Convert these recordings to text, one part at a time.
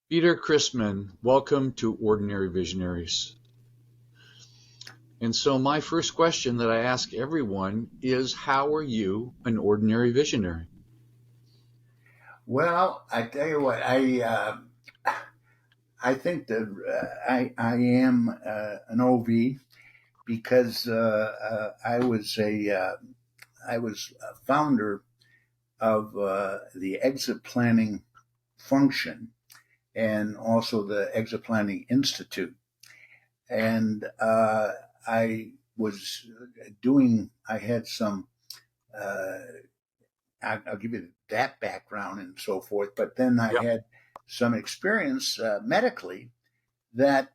Peter Christman, welcome to Ordinary Visionaries. And so my first question that I ask everyone is, how are you an ordinary visionary? Well, I tell you what, I think that I am an OV because I was a founder of the exit planning function and also the exit planning institute, and I was doing. I had some. Uh, I'll give you that background and so forth. But then I Yeah. had some experience medically that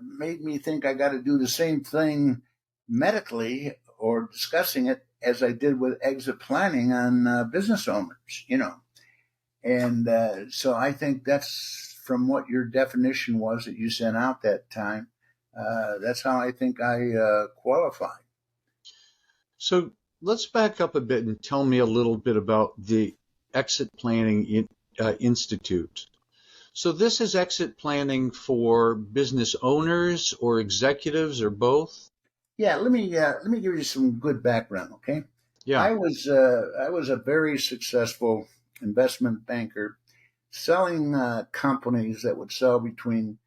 made me think I got to do the same thing medically or discussing it as I did with exit planning on business owners. And so I think that's from what your definition was that you sent out that time. That's how I think I qualify. So let's back up a bit and tell me a little bit about the Exit Planning Institute. So this is exit planning for business owners or executives or both? Yeah, let me give you some good background. Okay, Yeah. I was a very successful investment banker, selling companies that would sell between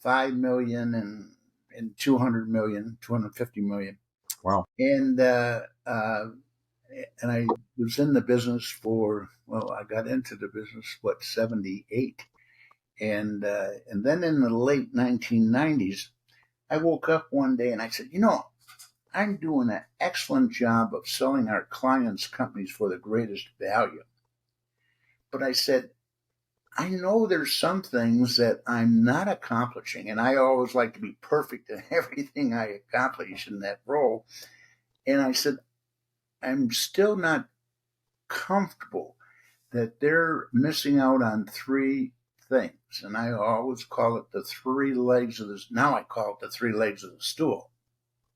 5 million and 200 million, 250 million, Wow. and and I was in the business for I got into the business 78, and then in the late 1990s, I woke up one day and I said, I'm doing an excellent job of selling our clients' companies for the greatest value. But I said, I know there's some things that I'm not accomplishing, and I always like to be perfect in everything I accomplish in that role. And I said, I'm still not comfortable that they're missing out on three things. And I always call it the three legs of this. Now I call it the three legs of the stool.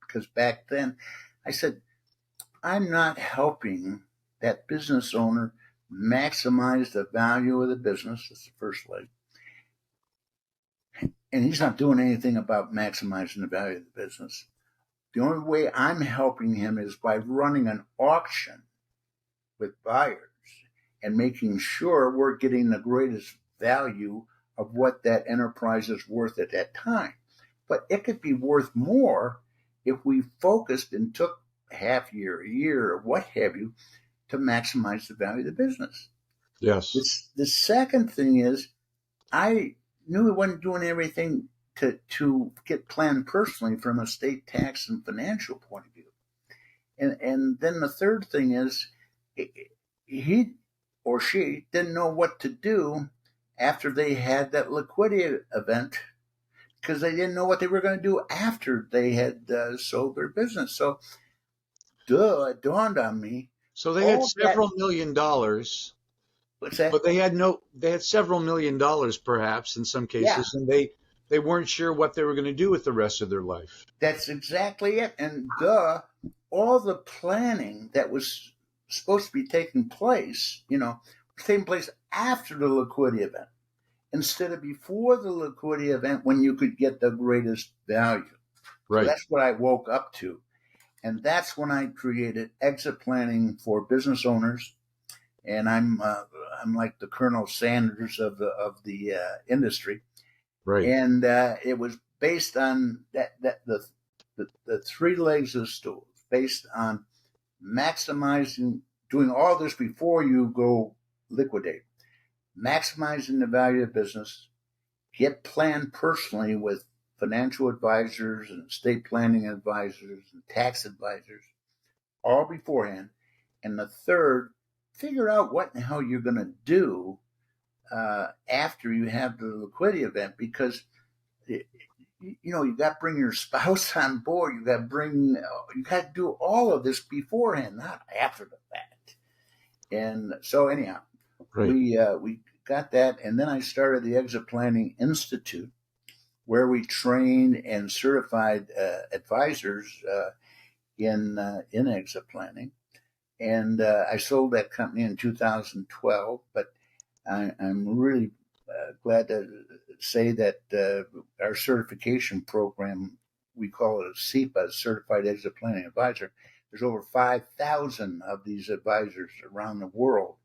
Because back then I said, I'm not helping that business owner maximize the value of the business. That's the first leg. And he's not doing anything about maximizing the value of the business. The only way I'm helping him is by running an auction with buyers and making sure we're getting the greatest value of what that enterprise is worth at that time. But it could be worth more if we focused and took half year, a year, or what have you, to maximize the value of the business. Yes. The second thing is I knew he wasn't doing everything to get planned personally from a state tax and financial point of view. And then the third thing is he or she didn't know what to do after they had that liquidity event because they didn't know what they were going to do after they had sold their business. So, it dawned on me So they had all that. several million dollars, What's that? but they had several million dollars perhaps in some Yeah, cases, and they weren't sure what they were going to do with the rest of their life. that's exactly it. And all the planning that was supposed to be taking place, was taking place after the liquidity event instead of before the liquidity event when you could get the greatest value. So Right. that's what I woke up to. And that's when I created exit planning for business owners. And I'm like the Colonel Sanders of the industry. Right. And it was based on the three legs of the stool, based on maximizing, doing all this before you go liquidate, maximizing the value of business, get planned personally with financial advisors and estate planning advisors and tax advisors all beforehand. And the third, figure out what in the hell you're going to do after you have the liquidity event because you got to bring your spouse on board. You got to do all of this beforehand, not after the fact. And so anyhow, Right. we got that, and then I started the Exit Planning Institute, where we trained and certified advisors in exit planning. And I sold that company in 2012, but I'm really glad to say that our certification program, we call it a CEPA, Certified Exit Planning Advisor. There's over 5,000 of these advisors around the world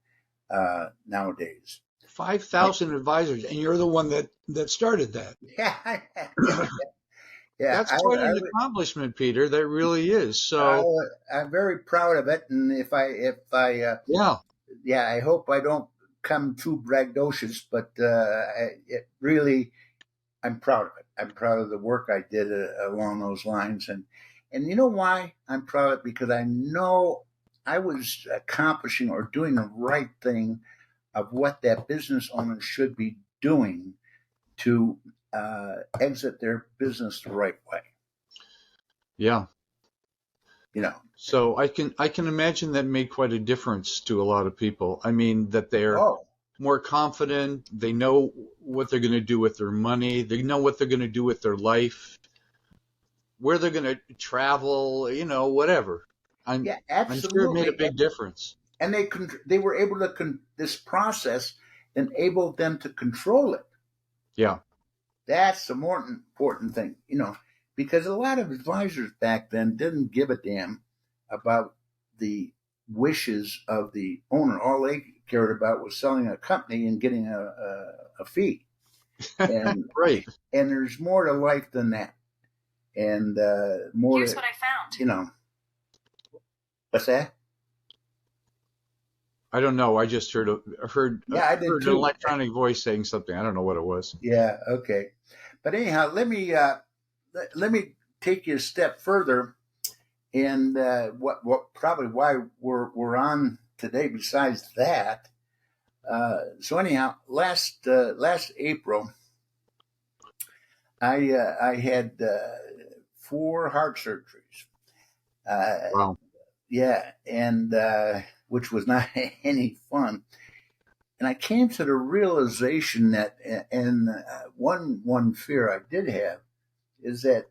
nowadays. 5,000 advisors, and you're the one that started that. Yeah, yeah. That's quite an accomplishment, Peter. That really is. So I'm very proud of it, and if I yeah, I hope I don't come too braggadocious, but it really, I'm proud of it. I'm proud of the work I did along those lines, and you know why I'm proud of it? Because I know I was accomplishing or doing the right thing of what that business owner should be doing to exit their business the right way. yeah. You know. So I can imagine that made quite a difference to a lot of people. I mean, that they're more confident. They know what they're going to do with their money. They know what they're going to do with their life, where they're going to travel, whatever. I'm sure it made a big difference. And they were able to, this process enabled them to control it. Yeah. That's the more important thing, because a lot of advisors back then didn't give a damn about the wishes of the owner. All they cared about was selling a company and getting a fee. And right. And there's more to life than that. And more. Here's what I found. What's that? I don't know. I just heard I did an too. electronic voice saying something. I don't know what it was. Yeah. Okay. But anyhow, let me take you a step further, and what probably why we're on today. Besides that, so anyhow, last April, I had 4 heart surgeries. Wow. Yeah, and which was not any fun. And I came to the realization that, and one fear I did have is that,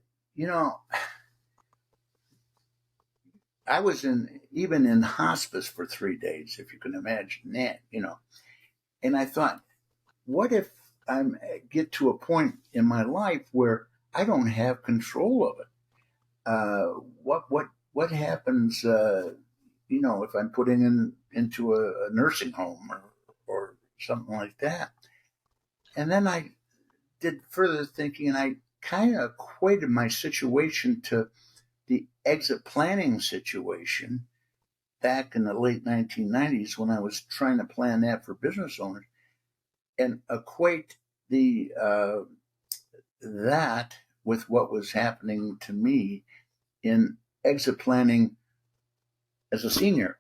I was even in hospice for 3 days, if you can imagine that, And I thought, what if I get to a point in my life where I don't have control of it? What happens, if I'm putting into a nursing home or something like that? And then I did further thinking, and I kind of equated my situation to the exit planning situation back in the late 1990s when I was trying to plan that for business owners, and equate that with what was happening to me in exit planning as a senior.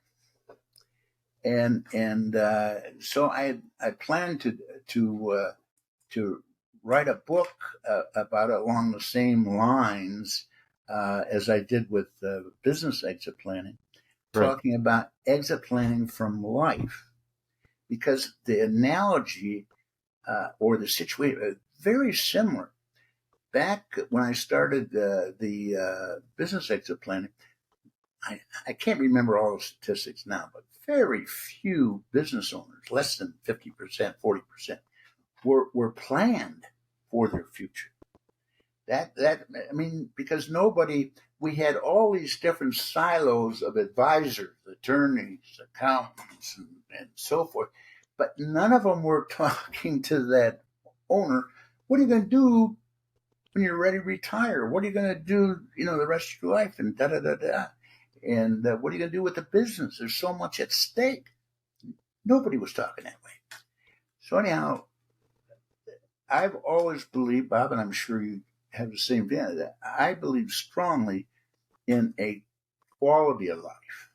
And so I planned to write a book about it along the same lines as I did with business exit planning, right. Talking about exit planning from life, because the analogy or the situation is very similar. Back when I started the business exit planning, I can't remember all the statistics now, but very few business owners, less than 50%, 40%, were planned for their future. Because we had all these different silos of advisors, attorneys, accountants, and so forth, but none of them were talking to that owner. What are you going to do when you're ready to retire? What are you going to do, the rest of your life? And da-da-da-da. And what are you going to do with the business? There's so much at stake. Nobody was talking that way. So anyhow, I've always believed, Bob, and I'm sure you have the same feeling, that I believe strongly in a quality of life.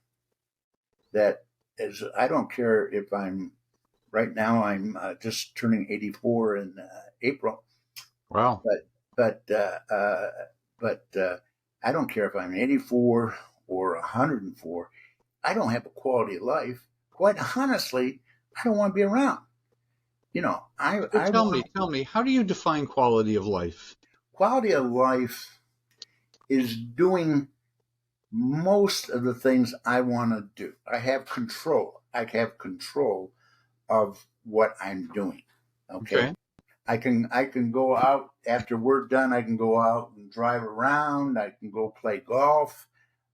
That is, I don't care if I'm just turning 84 in April. Wow. But I don't care if I'm 84 or 104. I don't have a quality of life. Quite honestly, I don't want to be around. Tell me, how do you define quality of life? Quality of life is doing most of the things I want to do. I have control. I have control of what I'm doing. Okay. I can go out after we're done. I can go out and drive around. I can go play golf.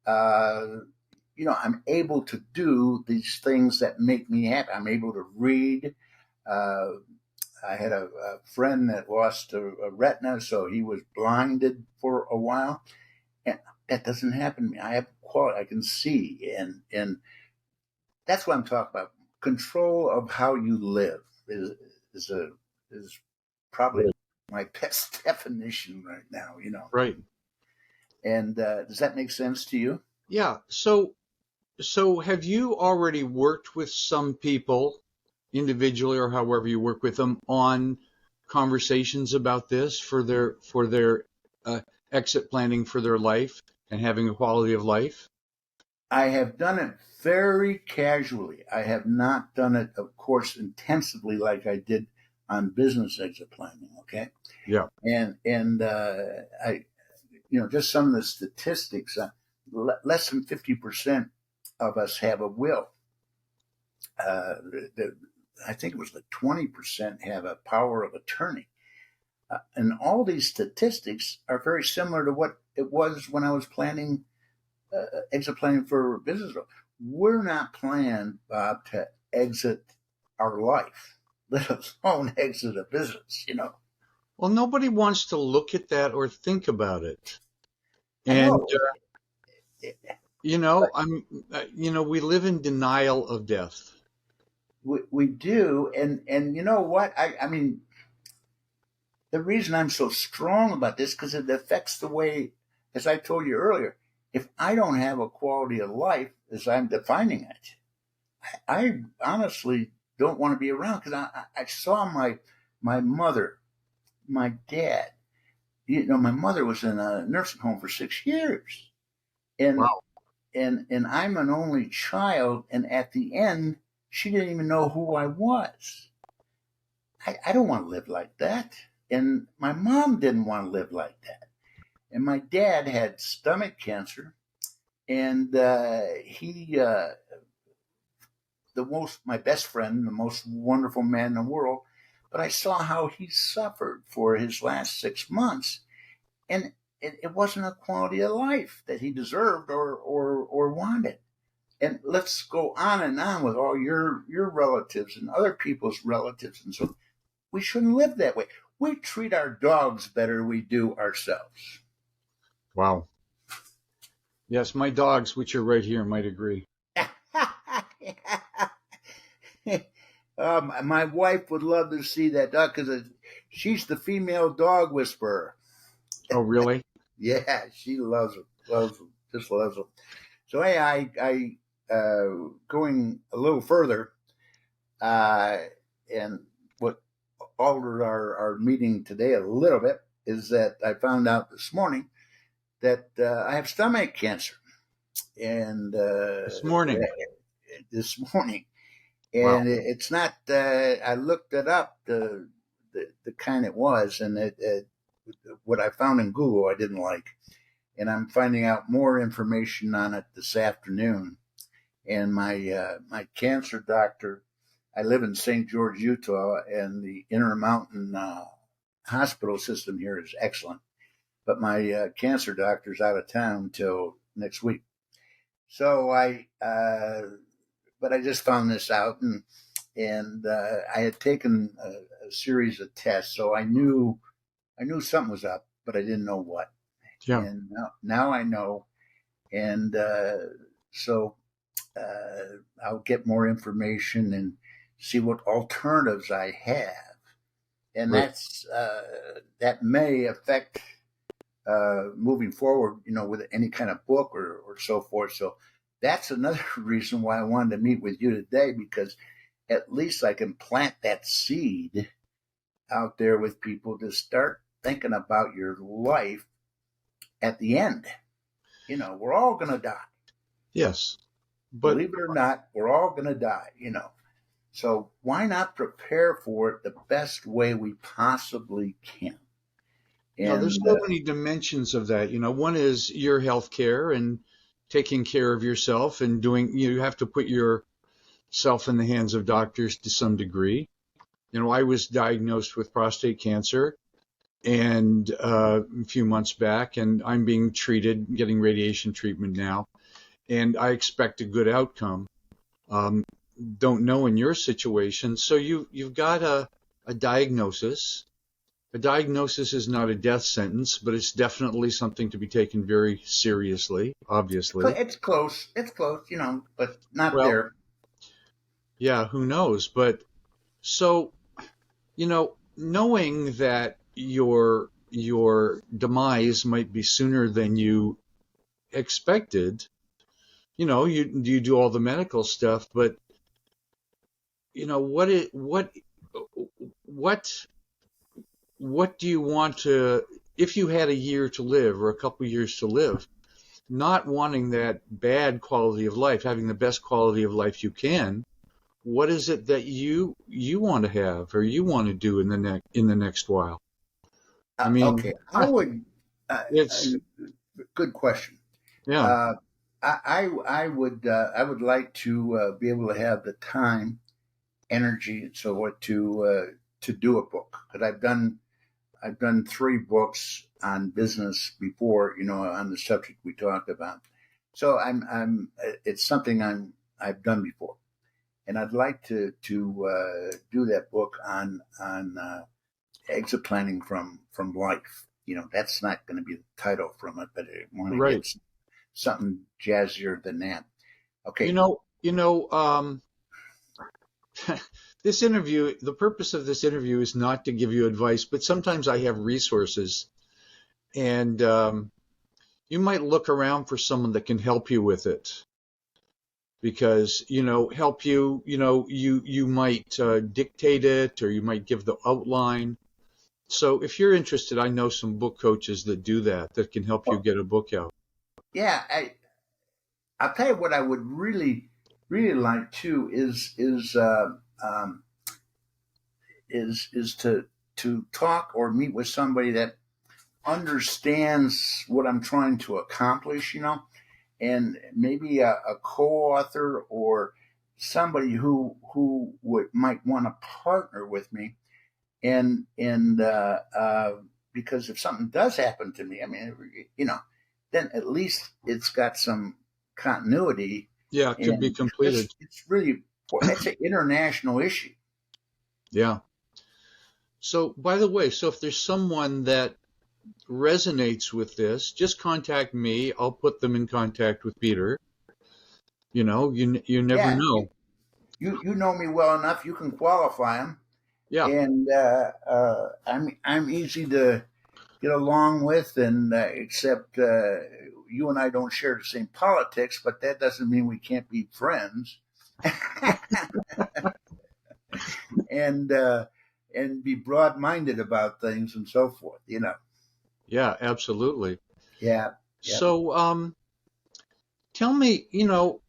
Uh, I'm able to do these things that make me happy. I'm able to read. Uh, I had a friend that lost a retina, so he was blinded for a while, and that doesn't happen to me. I have quality. I can see, and that's what I'm talking about. Control of how you live is a is probably my best definition right now. Right. And does that make sense to you? Yeah. So have you already worked with some people individually or however you work with them on conversations about this for their exit planning for their life and having a quality of life? I have done it very casually. I have not done it, of course, intensively like I did on business exit planning. Okay, Yeah. and I, just some of the statistics. Less than 50% of us have a will. I think it was like 20% have a power of attorney. And all these statistics are very similar to what it was when I was planning, exit planning for business. We're not planning, Bob, to exit our life, let alone exit a business. Well, nobody wants to look at that or think about it. I And know. we live in denial of death. We do. And you know what? I mean, the reason I'm so strong about this, because it affects the way, as I told you earlier, if I don't have a quality of life as I'm defining it, I honestly don't want to be around, because I saw my mother, my dad. My mother was in a nursing home for 6 years, and Wow. and I'm an only child, and at the end, she didn't even know who I was. I don't want to live like that, and my mom didn't want to live like that, and my dad had stomach cancer, and my best friend, the most wonderful man in the world, but I saw how he suffered for his last 6 months, and it wasn't a quality of life that he deserved or wanted. And let's go on and on with all your relatives and other people's relatives, and so we shouldn't live that way. We treat our dogs better than we do ourselves. Wow. Yes, my dogs, which are right here, might agree. My wife would love to see that dog, because she's the female dog whisperer. Oh, really? Yeah, she loves them, just loves them. So hey, I going a little further, and what altered our meeting today a little bit is that I found out this morning that I have stomach cancer, and This morning. And Wow. it's not. I looked it up, the kind it was, and what I found in Google I didn't like, and I'm finding out more information on it this afternoon. And my cancer doctor, I live in St. George, Utah, and the Intermountain hospital system here is excellent. But my cancer doctor's out of town till next week. So but I just found this out, and I had taken a series of tests, so I knew something was up, but I didn't know what. Yeah. And now I know, and so I'll get more information and see what alternatives I have, and Right. that may affect moving forward, with any kind of book or so forth. So that's another reason why I wanted to meet with you today, because at least I can plant that seed out there with people to start thinking about your life at the end. We're all going to die. Yes. But Believe it or not, we're all going to die, So why not prepare for it the best way we possibly can? there's And so many dimensions of that. One is your health care and taking care of yourself and you have to put yourself in the hands of doctors to some degree. I was diagnosed with prostate cancer and a few months back, and I'm being treated, getting radiation treatment now, and I expect a good outcome. Um, don't know in your situation. So you've got a diagnosis. A diagnosis is not a death sentence, but it's definitely something to be taken very seriously, obviously. It's close. It's close, but not Well, there. yeah, who knows? But so, knowing that your demise might be sooner than you expected, you do all the medical stuff, but what what do you want to, if you had a year to live or a couple years to live, not wanting that bad quality of life, having the best quality of life you can, what is it that you want to have or you want to do in the next while? I mean, Okay, I would. it's Good question. yeah, Uh, I would like to be able to have the time, energy, and so what to do a book. Because I've done 3 books on business before, on the subject we talked about. So it's something I've done before, and I'd like to do that book on exit planning from life. That's not going to be the title from it, but I want to right. get something jazzier than that. You Okay. know, you know, this interview, the purpose of this interview is not to give you advice, but sometimes I have resources, and you might look around for someone that can help you with it. Because help you, you might dictate it, or you might give the outline. So if you're interested, I know some book coaches that do that can help you Well, get a book out. yeah, I'll tell you what I would really, really like too um, is to talk or meet with somebody that understands what I'm trying to accomplish, and maybe a co-author or somebody who might want to partner with me, and because if something does happen to me, I mean, then at least it's got some continuity, Yeah, it could be and completed. it's really it's an international issue. Yeah. So, by the way, so if there's someone that resonates with this, just contact me. I'll put them in contact with Peter. You never Yeah, know. you know me well enough. You can qualify them, Yeah. and I'm easy to get along with, and except you and I don't share the same politics, but that doesn't mean we can't be friends, and uh, and be broad minded about things and so forth. Yeah, absolutely. Yeah, yeah, So, tell me, you know,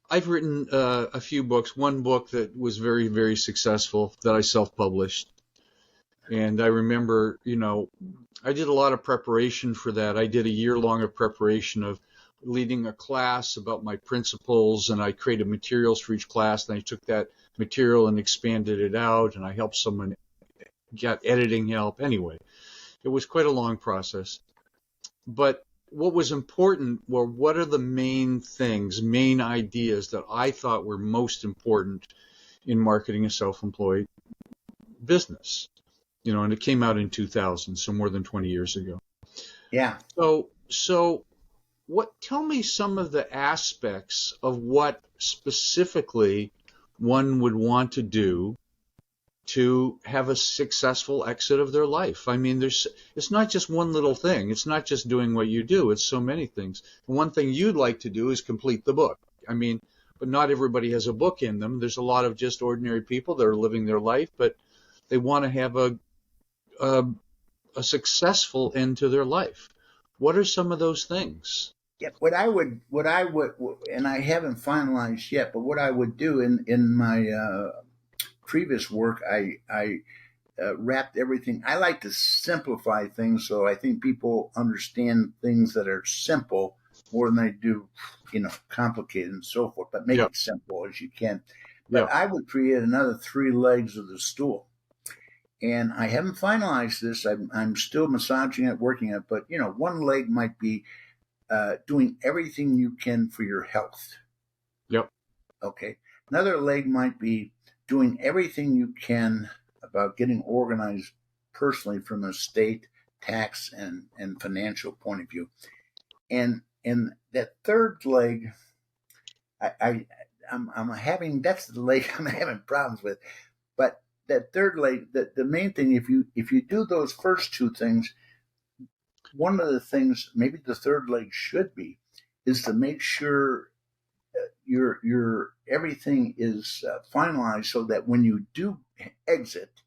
I've written a few books. One book that was very, very successful that I self-published. And I remember, I did a lot of preparation for that. I did a year long of preparation of leading a class about my principles, and I created materials for each class, and I took that material and expanded it out, and I helped someone get editing help. Anyway, it was quite a long process. But what was important were what are the main things, main ideas that I thought were most important in marketing a self-employed business. And it came out in 2000, so more than 20 years ago. yeah. So tell me some of the aspects of what specifically one would want to do to have a successful exit of their life. I mean, it's not just one little thing. It's not just doing what you do. It's so many things. One thing you'd like to do is complete the book. I mean, but not everybody has a book in them. There's a lot of just ordinary people that are living their life, but they want to have a, a successful end to their life. What are some of those things? Yeah, what I would, and I haven't finalized yet, but what I would do in my previous work, I wrapped everything. I like to simplify things, so I think people understand things that are simple more than they do, complicated and so forth. But make Yeah. it simple as you can. Yeah. But I would create another 3 legs of the stool. And I haven't finalized this. I'm still massaging it, working it. But, one leg might be doing everything you can for your health. Yep. Okay. Another leg might be doing everything you can about getting organized personally from a state tax and financial point of view. And that third leg, I'm having, that's the leg I'm having problems with. But that third leg, the main thing, if you do those first two things, one of the things maybe the third leg should be is to make sure your everything is finalized so that when you do exit,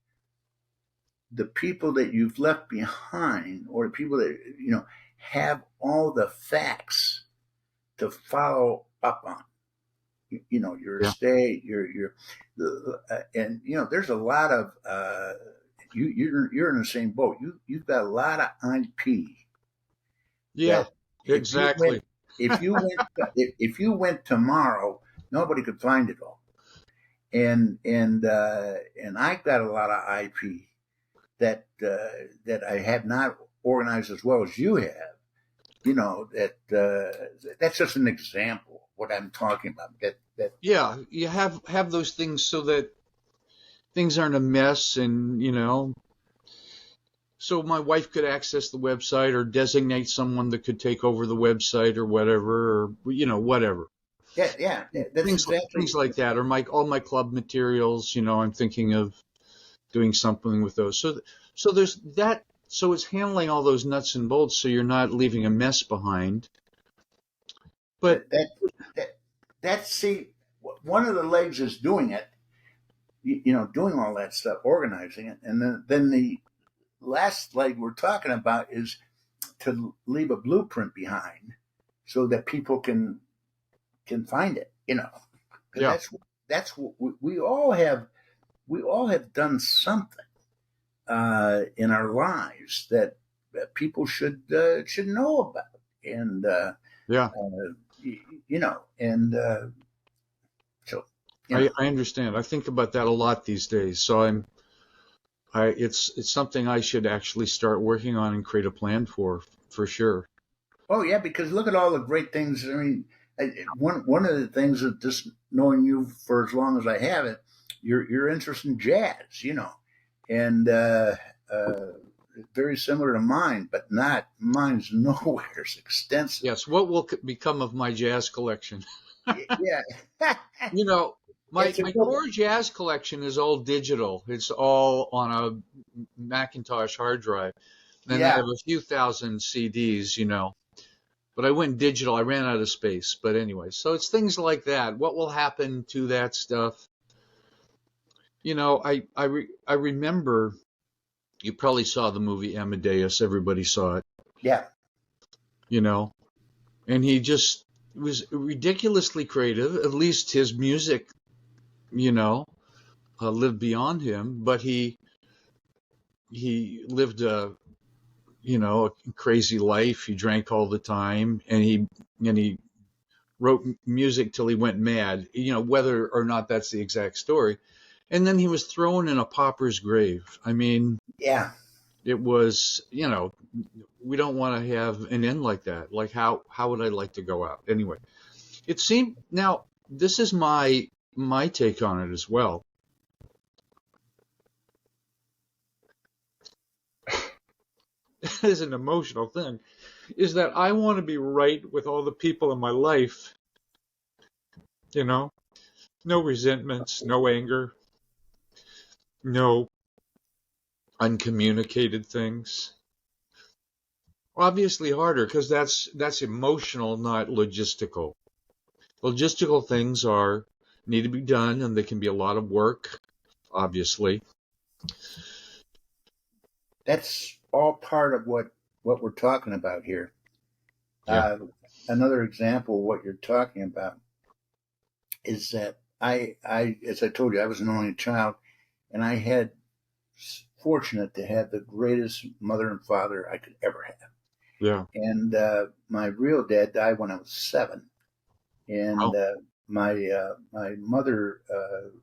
the people that you've left behind or the people that have all the facts to follow up on. Your estate, and there's a lot of you're in the same boat. You've got a lot of IP. Yeah. That Exactly. if you went tomorrow, nobody could find it all. And I've got a lot of IP that I have not organized as well as you have. That's just an example of what I'm talking about. Yeah, you have those things so that things aren't a mess, and so my wife could access the website or designate someone that could take over the website or whatever, or whatever. Yeah, that's Things exactly. like that, or all my club materials. I'm thinking of doing something with those. So there's that. So it's handling all those nuts and bolts, so you're not leaving a mess behind. But See, one of the legs is doing it, doing all that stuff, organizing it, and then the last leg we're talking about is to leave a blueprint behind so that people can find it. yeah, That's what we all have. We all have done something in our lives that people should know about, and yeah, and so I understand. I think about that a lot these days. So it's something I should actually start working on and create a plan for sure. Oh yeah, because look at all the great things. I mean, one of the things that just knowing you for as long as I have it, your interest in jazz, and very similar to mine, but not mine's nowhere as extensive. Yes, what will become of my jazz collection? Yeah, You know, my it's a my good one. core jazz collection is all digital. It's all on a Macintosh hard drive. Then I Yeah, have a few thousand CDs, but I went digital. I ran out of space. But anyway, so it's things like that. What will happen to that stuff? I remember you probably saw the movie Amadeus. Everybody saw it, yeah. you know, and he just was ridiculously creative. At least his music, you know, lived beyond him, but he lived a crazy life. He drank all the time, and he wrote music till he went mad. Whether or not that's the exact story. And then he was thrown in a pauper's grave. I mean, Yeah, it was, we don't want to have an end like that. Like how would I like to go out? Anyway, it seemed now this is my take on it as well. It is an emotional thing, is that I want to be right with all the people in my life, you know, no resentments, no anger, no uncommunicated things. Obviously harder because that's emotional, not logistical. Logistical things need to be done, and they can be a lot of work, obviously. that's all part of what we're talking about here. Yeah. Uh, Another example of what you're talking about is that as I told you, I was an only child, and I had fortunate to have the greatest mother and father I could ever have. Yeah. And my real dad died when I was 7, and Wow. my mother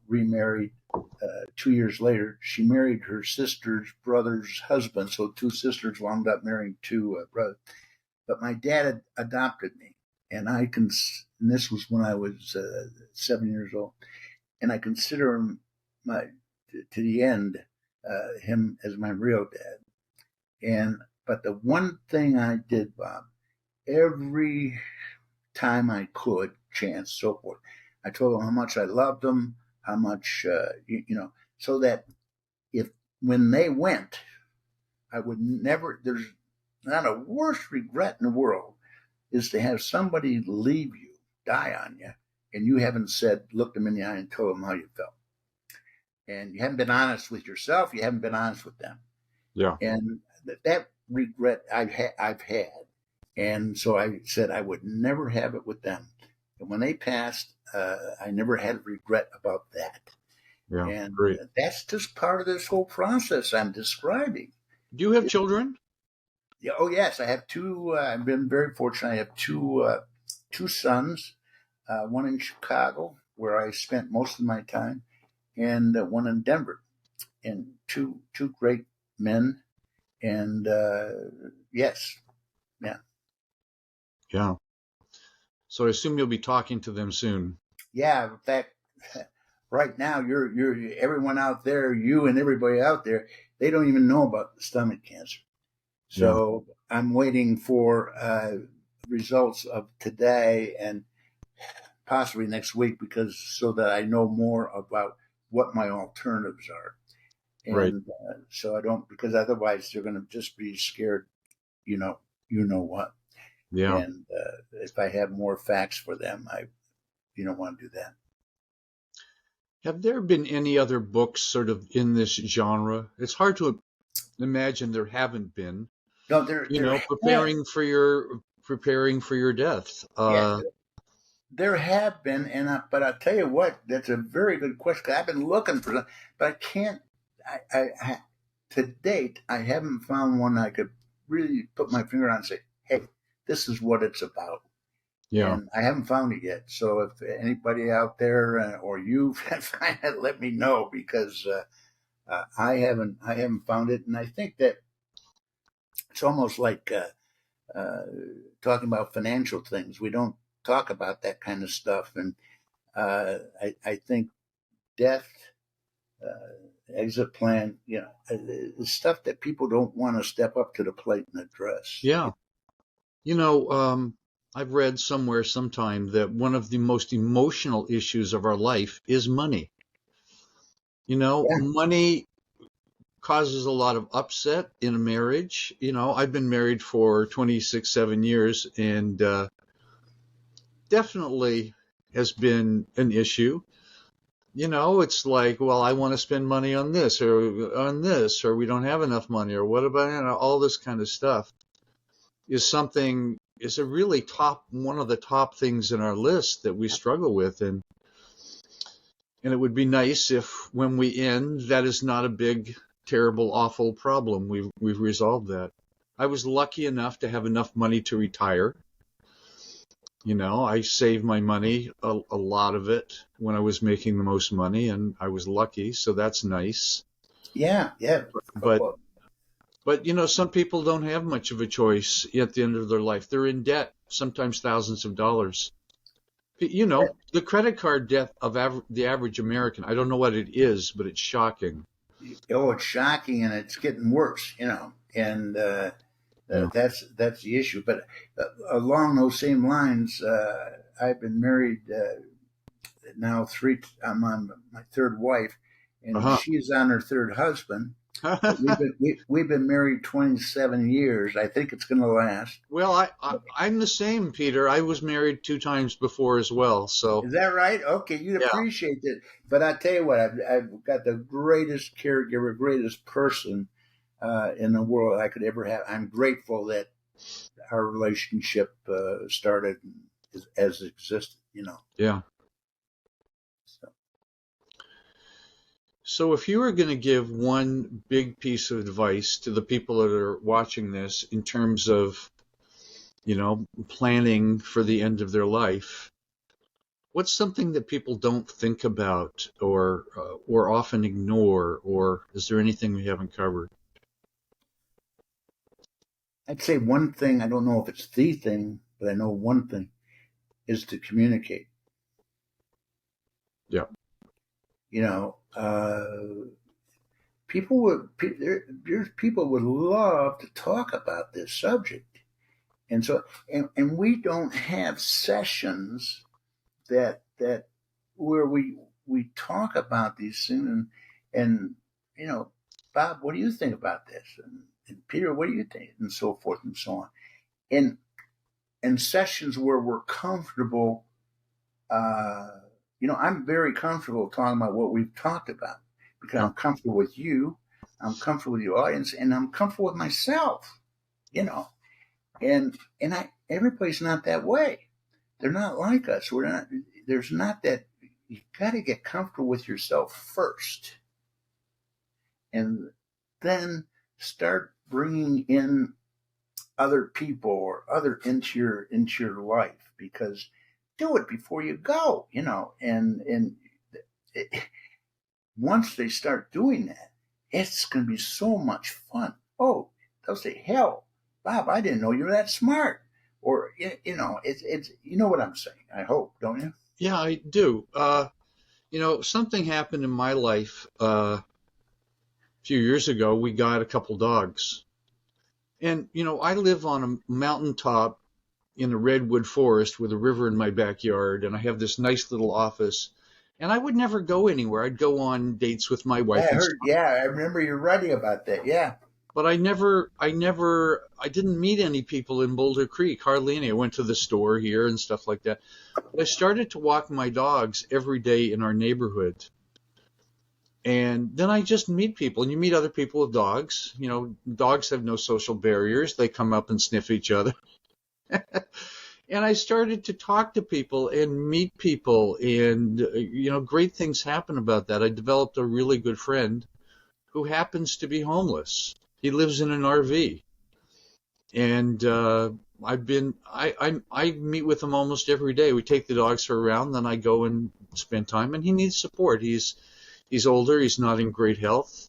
remarried 2 years later. She married her sister's brother's husband, so two sisters wound up marrying two brothers. But my dad had adopted me, and and this was when I was 7 years old, and I consider him to the end him as my real dad. But the one thing I did, Bob, every time I could, chance, so forth, I told them how much I loved them, how much, so that when they went, I would never, there's not a worse regret in the world is to have somebody leave you, die on you, and you haven't looked them in the eye and told them how you felt. And you haven't been honest with yourself, you haven't been honest with them. Yeah. And that regret I've had. And so I said I would never have it with them. And when they passed, I never had regret about that. Yeah, and great. That's just part of this whole process I'm describing. Do you have children? Yeah. Oh, yes. I have two. I've been very fortunate. I have two sons, one in Chicago, where I spent most of my time, and one in Denver, and two great men. And yes, yeah. Yeah. So I assume you'll be talking to them soon. Yeah. In fact, right now, you're everyone out there, you and everybody out there, they don't even know about the stomach cancer. So yeah. I'm waiting for results of today and possibly next week, so that I know more about what my alternatives are. And right. So I don't, because otherwise they're going to just be scared, you know what. Yeah. And if I have more facts for them, I don't want to do that. Have there been any other books sort of in this genre? It's hard to imagine there haven't been. No, preparing for your death. Yeah, there have been, but I'll tell you what, that's a very good question. I've been looking for them, but I can't. I to date, I haven't found one I could really put my finger on and say, "Hey, this is what it's about." Yeah, and I haven't found it yet. So if anybody out there or you find it, let me know, because I haven't found it, and I think that it's almost like talking about financial things. We don't talk about that kind of stuff, and I think death, exit plan, the stuff that people don't want to step up to the plate and address. Yeah, I've read somewhere sometime that one of the most emotional issues of our life is money. Money causes a lot of upset in a marriage. I've been married for 7 years, and definitely has been an issue. It's like, well, I want to spend money on this, or we don't have enough money, or what about all this kind of stuff is really one of the top things in our list that we struggle with. And it would be nice if when we end, that is not a big, terrible, awful problem. We've resolved that. I was lucky enough to have enough money to retire. I saved my money, a lot of it, when I was making the most money, and I was lucky, so that's nice. Yeah. But some people don't have much of a choice at the end of their life. They're in debt, sometimes thousands of dollars. The credit card debt of the average American, I don't know what it is, but it's shocking. Oh, it's shocking, and it's getting worse, and that's the issue. But along those same lines, I've been married now I'm on my third wife, and she's on her third husband. We've been married 27 years. I think it's going to last. Well, I'm the same, Peter. I was married 2 times before as well. So is that right? Okay, you'd appreciate it. But I tell you what, I've got the greatest caregiver, greatest person in the world I could ever have. I'm grateful that our relationship started as it existed. Yeah. So if you were going to give one big piece of advice to the people that are watching this in terms of, planning for the end of their life, what's something that people don't think about or often ignore, or is there anything we haven't covered? I'd say one thing, I don't know if it's the thing, but I know one thing is to communicate. Yeah. You know, there's people would love to talk about this subject. And so, and we don't have sessions that where we talk about these things and you know, Bob, what do you think about this? And Peter, what do you think? And so forth and so on. And sessions where we're comfortable, uh, I'm very comfortable talking about what we've talked about because I'm comfortable with you, I'm comfortable with the audience, and I'm comfortable with myself, you know. And everybody's not that way. They're not like us. We're not. There's not that. You got to get comfortable with yourself first, and then start bringing in other people or other into your life, because do it before you go, and it, once they start doing that, it's going to be so much fun. Oh, they'll say, hell, Bob, I didn't know you were that smart. Or, it's you know what I'm saying, I hope, don't you? Yeah, I do. Something happened in my life a few years ago. We got a couple dogs. And, I live on a mountaintop in a redwood forest with a river in my backyard, and I have this nice little office. And I would never go anywhere. I'd go on dates with my wife. I remember you writing about that. Yeah. But I didn't meet any people in Boulder Creek, hardly any. I went to the store here and stuff like that. But I started to walk my dogs every day in our neighborhood. And then I just meet people, and you meet other people with dogs. Dogs have no social barriers. They come up and sniff each other. And I started to talk to people and meet people, and, great things happen about that. I developed a really good friend who happens to be homeless. He lives in an RV, and I meet with him almost every day. We take the dogs for a round, then I go and spend time, and he needs support. He's older, he's not in great health,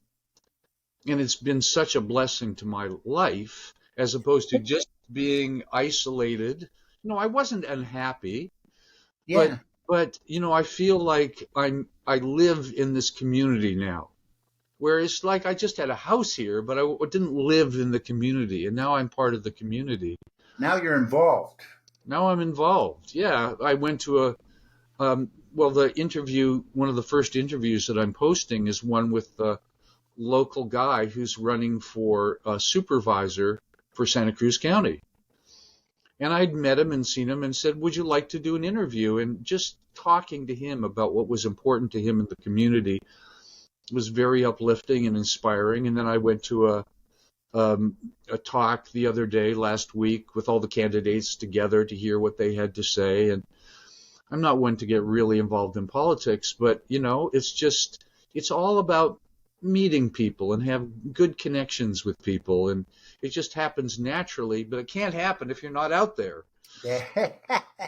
and it's been such a blessing to my life as opposed to just being isolated. I wasn't unhappy, Yeah. but I feel like I live in this community now. Where it's like I just had a house here, but I didn't live in the community, and now I'm part of the community. Now you're involved. Now I'm involved. Yeah, I went to the interview, one of the first interviews that I'm posting is one with the local guy who's running for supervisor for Santa Cruz County. And I'd met him and seen him and said, would you like to do an interview? And just talking to him about what was important to him in the community was very uplifting and inspiring. And then I went to a talk the other day, last week, with all the candidates together to hear what they had to say. And I'm not one to get really involved in politics, but, it's all about meeting people and have good connections with people. And it just happens naturally, but it can't happen if you're not out there. It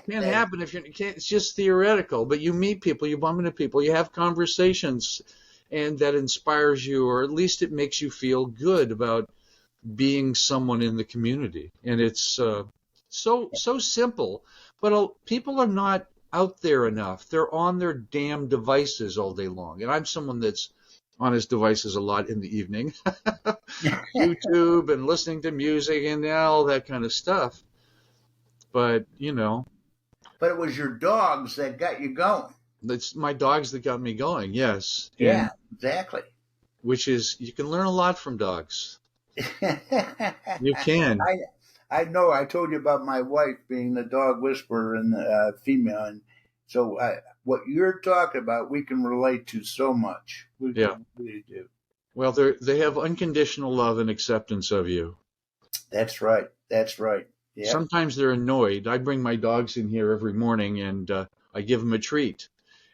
can't happen if it's just theoretical, but you meet people, you bump into people, you have conversations, and that inspires you, or at least it makes you feel good about being someone in the community. And it's so simple, but people are not out there enough. They're on their damn devices all day long. And I'm someone that's on his devices a lot in the evening, YouTube and listening to music and all that kind of stuff. But, But it was your dogs that got you going. It's my dogs that got me going, yes. Yeah, exactly. Which is, you can learn a lot from dogs. You can. I know. I told you about my wife being the dog whisperer and the female. And so what you're talking about, we can relate to so much. We really do. Well, they have unconditional love and acceptance of you. That's right. Yep. Sometimes they're annoyed. I bring my dogs in here every morning and I give them a treat.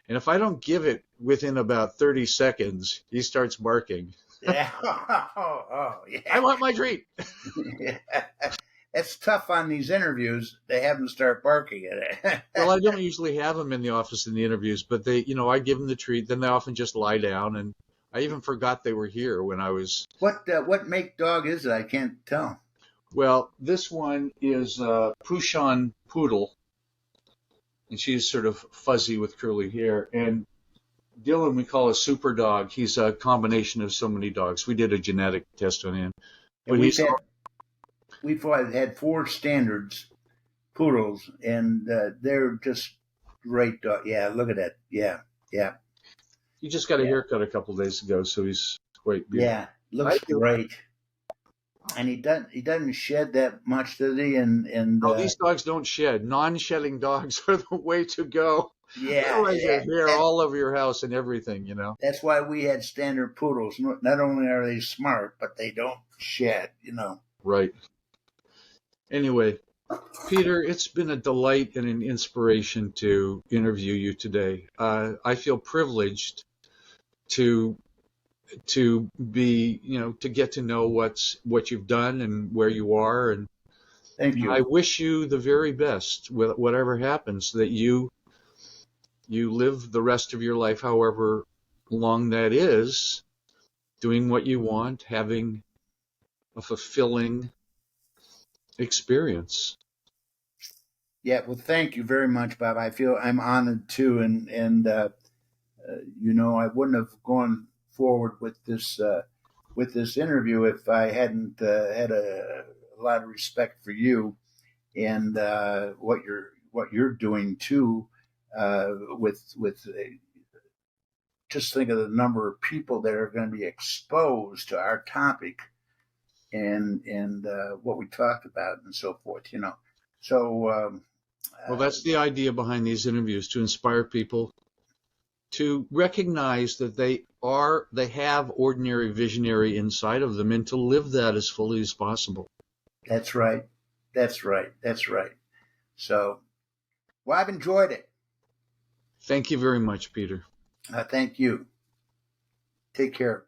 And if I don't give it within about 30 seconds, he starts barking. Yeah. Oh, yeah. I want my treat. Yeah. it's tough on these interviews. They have them start barking at it. Well, I don't usually have them in the office in the interviews, but they, I give them the treat. Then they often just lie down, and I even forgot they were here when I was. What make dog is it? I can't tell. Well, this one is a Pouchon Poodle, and she's sort of fuzzy with curly hair. And Dylan, we call a super dog. He's a combination of so many dogs. We did a genetic test on him, but we've had 4 standards poodles, and they're just great dog. Yeah, look at that. Yeah. He just got a haircut a couple of days ago, so he's quite beautiful. Yeah, looks great. And he doesn't shed that much, does he? And these dogs don't shed. Non-shedding dogs are the way to go. Yeah, otherwise you have hair all over your house and everything, That's why we had standard poodles. Not only are they smart, but they don't shed, Right. Anyway, Peter, it's been a delight and an inspiration to interview you today. I feel privileged to be, to get to know what you've done and where you are. And thank you. I wish you the very best with whatever happens, that you live the rest of your life, however long that is, doing what you want, having a fulfilling experience. Yeah, well, thank you very much, Bob. I feel I'm honored too, and I wouldn't have gone forward with this interview if I hadn't had a lot of respect for you and what you're doing too. Just think of the number of people that are going to be exposed to our topic and what we talked about and so forth. So. Well, that's the idea behind these interviews, to inspire people to recognize that they have ordinary visionary inside of them, and to live that as fully as possible. That's right. So, well, I've enjoyed it. Thank you very much, Peter. Thank you. Take care.